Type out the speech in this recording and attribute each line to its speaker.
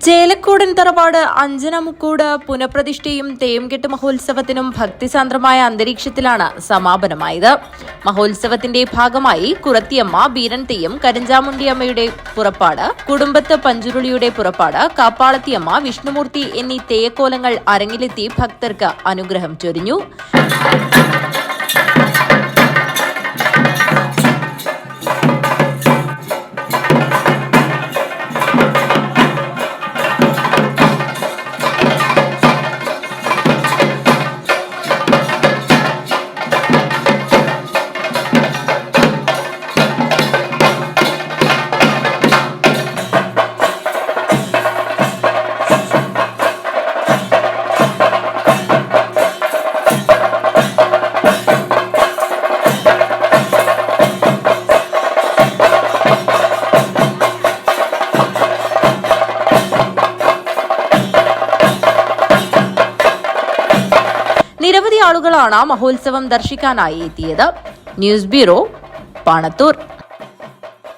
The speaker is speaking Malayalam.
Speaker 1: ചേലക്കോടൻ തറവാട് അഞ്ചനമുക്കൂട് പുനഃപ്രതിഷ്ഠയും തെയ്യംകെട്ട് മഹോത്സവത്തിനും ഭക്തിസാന്ദ്രമായ അന്തരീക്ഷത്തിലാണ് സമാപനമായത്. മഹോത്സവത്തിന്റെ ഭാഗമായി കുറത്തിയമ്മ, ബീരൻ തെയ്യം, കരിഞ്ചാമുണ്ടിയമ്മയുടെ പുറപ്പാട്, കുടുംബത്ത് പഞ്ചുരുളിയുടെ പുറപ്പാട്, കാപ്പാളത്തിയമ്മ, വിഷ്ണുമൂർത്തി എന്നീ തെയ്യക്കോലങ്ങൾ അരങ്ങിലെത്തി ഭക്തർക്ക് അനുഗ്രഹം ചൊരിഞ്ഞു. നിരവധി ആളുകളാണ് മഹോത്സവം ദർശിക്കാനായി എത്തിയത്. News bureau, Panathur.